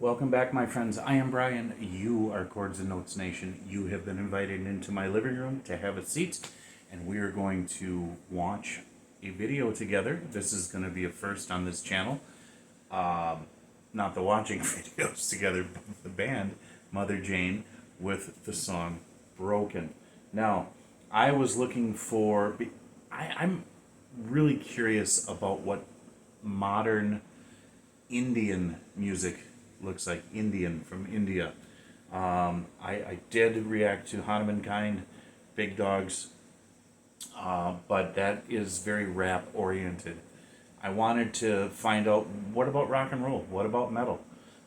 Welcome back, my friends. I am Brian. You are Chords and Notes Nation. You have been invited into my living room to have a seat, and we are going to watch a video together. This is going to be a first on this channel. Not the watching videos together, but the band, Motherjane, with the song Broken. Now, I was looking for... I'm really curious about what modern Indian music looks like. Indian from India. I did react to Hanuman Kind, Big Dogs, but that is very rap oriented. I wanted to find out, what about rock and roll? What about metal?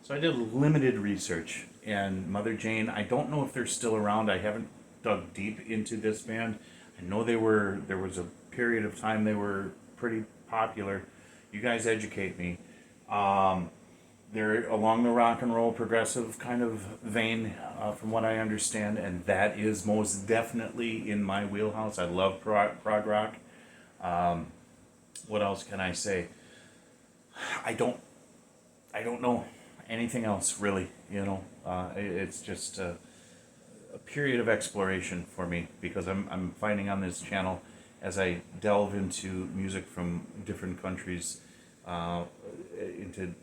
So I did limited research, and Motherjane, I don't know if they're still around. I haven't dug deep into this band. I know there was a period of time they were pretty popular. You guys educate me. They're along the rock and roll progressive kind of vein, from what I understand, and that is most definitely in my wheelhouse. I love prog rock. What else can I say? I don't know anything else really. It's just a period of exploration for me, because I'm finding on this channel, as I delve into music from different countries, into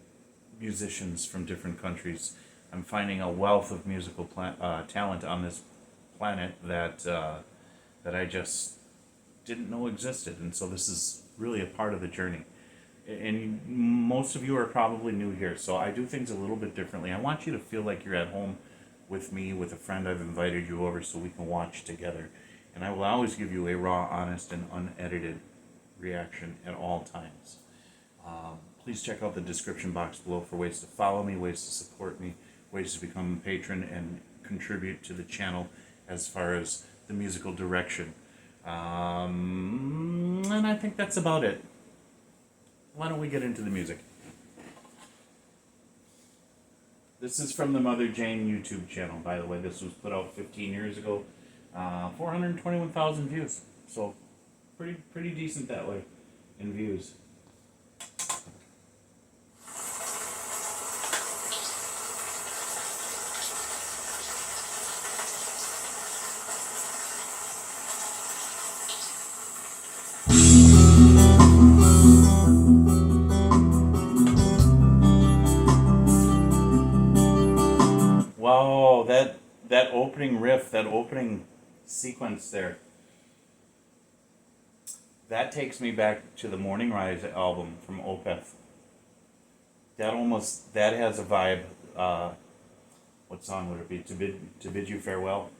musicians from different countries, I'm finding a wealth of musical talent on this planet that I just didn't know existed, and so this is really a part of the journey. And most of you are probably new here, so I do things a little bit differently. I want you to feel like you're at home with me, with a friend. I've invited you over so we can watch together, and I will always give you a raw, honest, and unedited reaction at all times. Please check out the description box below for ways to follow me, ways to support me, ways to become a patron and contribute to the channel as far as the musical direction. And I think that's about it. Why don't we get into the music? This is from the Motherjane YouTube channel, by the way. This was put out 15 years ago. 421,000 views. So pretty decent that way in views. Wow, that opening riff, that opening sequence there, that takes me back to the Morning Rise album from Opeth. That has a vibe. What song would it be? To bid you farewell.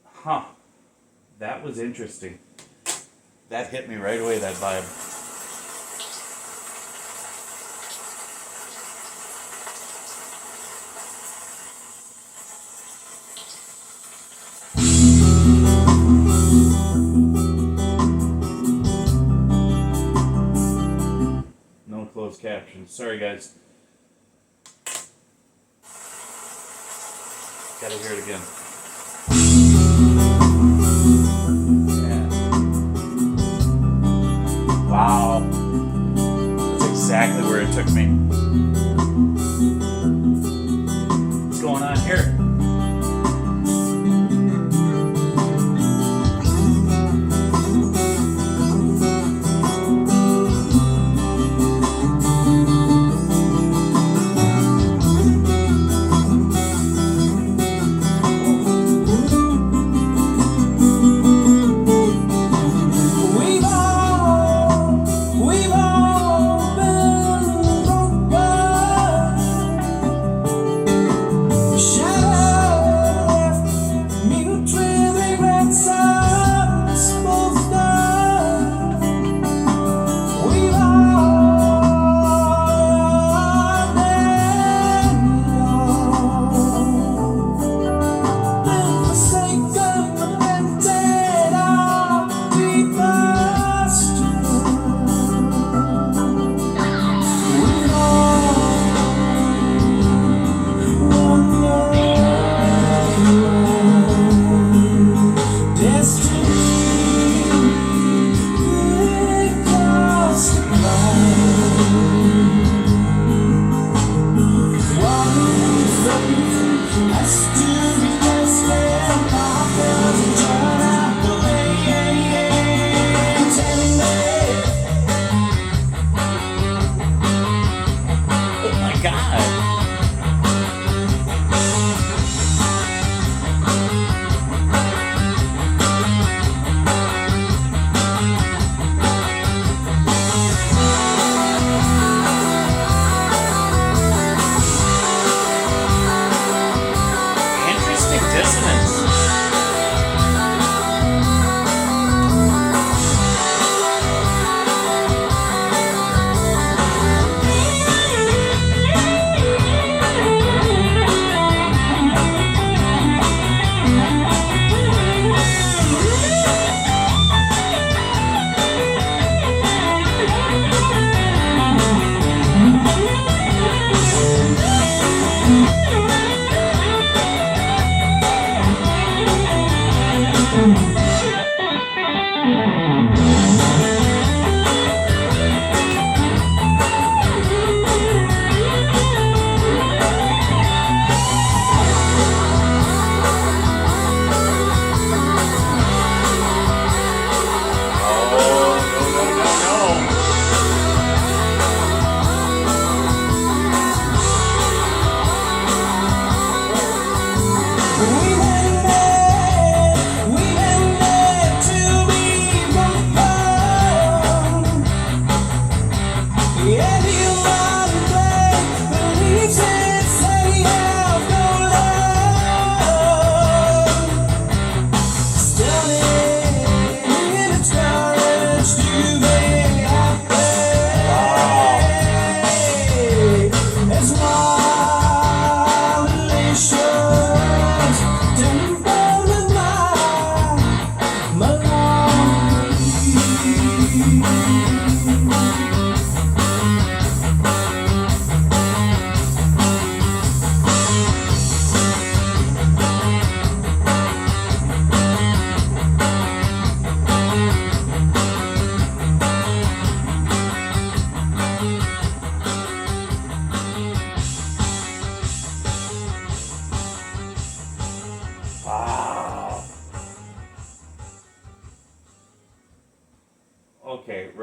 Huh. That was interesting. That hit me right away, that vibe. No closed captions. Sorry, guys. Gotta hear it again. Yeah. Wow. That's exactly where it took me. What's going on here? We've all been broken.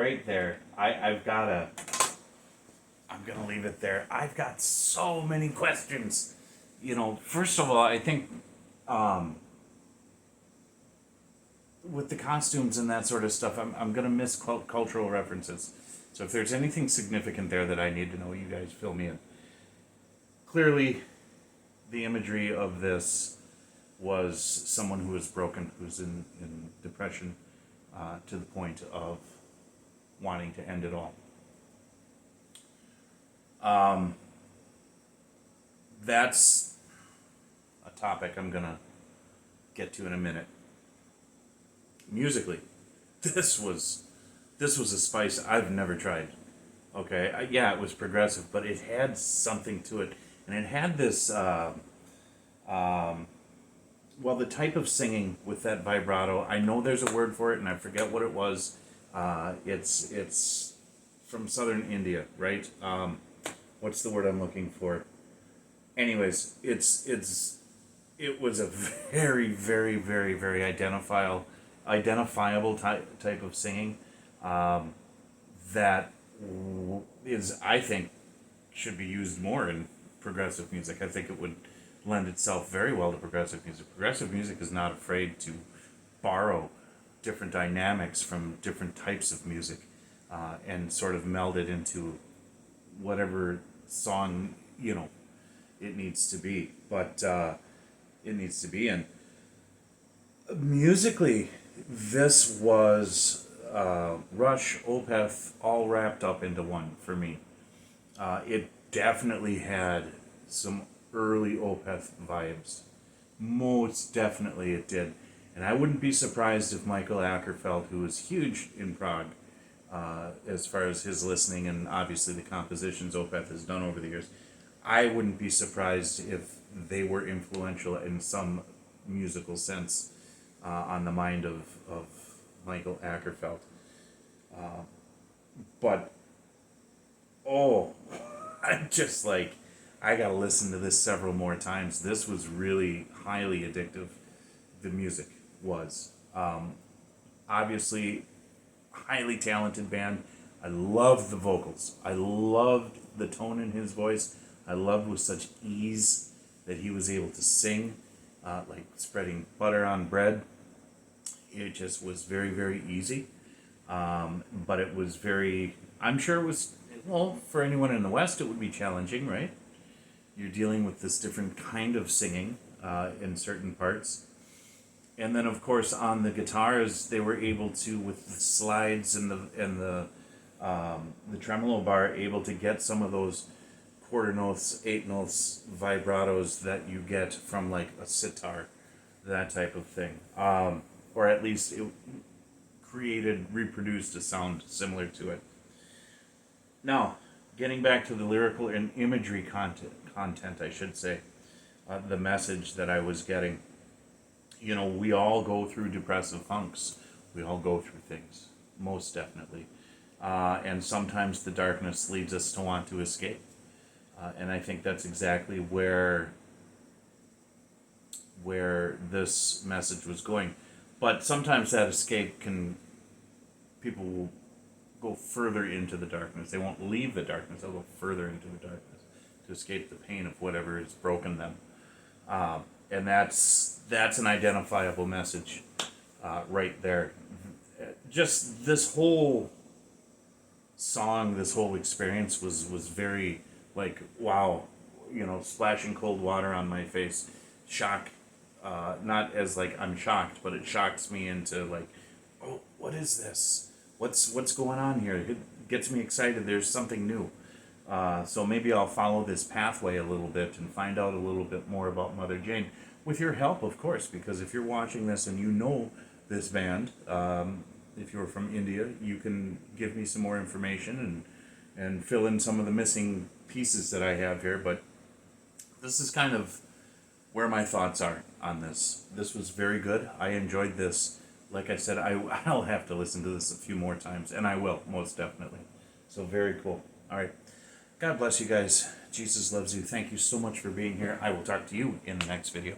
right there, I'm gonna leave it there. I've got so many questions. First of all, I think with the costumes and that sort of stuff, I'm gonna miss cultural references. So if there's anything significant there that I need to know, you guys fill me in. Clearly, the imagery of this was someone who is broken, who's in depression, to the point of wanting to end it all. That's a topic I'm gonna get to in a minute. Musically, this was a spice I've never tried. Okay, yeah, it was progressive, but it had something to it, and it had this. Well, the type of singing with that vibrato, I know there's a word for it, and I forget what it was. It's from southern India, right? What's the word I'm looking for? Anyways, it was a very, very, very, very identifiable type of singing that is, I think, should be used more in progressive music. I think it would lend itself very well to progressive music. Progressive music is not afraid to borrow different dynamics from different types of music and sort of meld it into whatever song it needs to be. But it needs to be in. Musically, this was Rush, Opeth, all wrapped up into one for me. It definitely had some early Opeth vibes. Most definitely it did. And I wouldn't be surprised if Michael Ackerfeld, who was huge in Prague, as far as his listening and obviously the compositions Opeth has done over the years, I wouldn't be surprised if they were influential in some musical sense on the mind of Michael Ackerfeld. But, I'm just like, I gotta listen to this several more times. This was really highly addictive. The music was. Obviously, highly talented band. I loved the vocals. I loved the tone in his voice. I loved with such ease that he was able to sing, like spreading butter on bread. It just was very, very easy. But it was very, I'm sure it was, well, for anyone in the West, it would be challenging, right? You're dealing with this different kind of singing in certain parts. And then, of course, on the guitars, they were able to, with the slides and the tremolo bar, able to get some of those quarter notes, eighth notes, vibratos that you get from like a sitar, that type of thing. Or at least it reproduced a sound similar to it. Now, getting back to the lyrical and imagery content, I should say, the message that I was getting. We all go through depressive funks. We all go through things, most definitely. And sometimes the darkness leads us to want to escape. And I think that's exactly where this message was going. But sometimes that escape people will go further into the darkness. They won't leave the darkness, they'll go further into the darkness to escape the pain of whatever has broken them. And that's an identifiable message right there. Just this whole song, this whole experience was very like, wow, splashing cold water on my face. Shock, not as like I'm shocked, but it shocks me into like, oh, what is this? What's going on here? It gets me excited. There's something new. So maybe I'll follow this pathway a little bit and find out a little bit more about Motherjane, with your help, of course, because if you're watching this and you know this band, if you're from India, you can give me some more information and fill in some of the missing pieces that I have here. But this is kind of where my thoughts are on this. This was very good. I enjoyed this. Like I said, I'll have to listen to this a few more times, and I will, most definitely. So very cool. All right. God bless you guys. Jesus loves you. Thank you so much for being here. I will talk to you in the next video.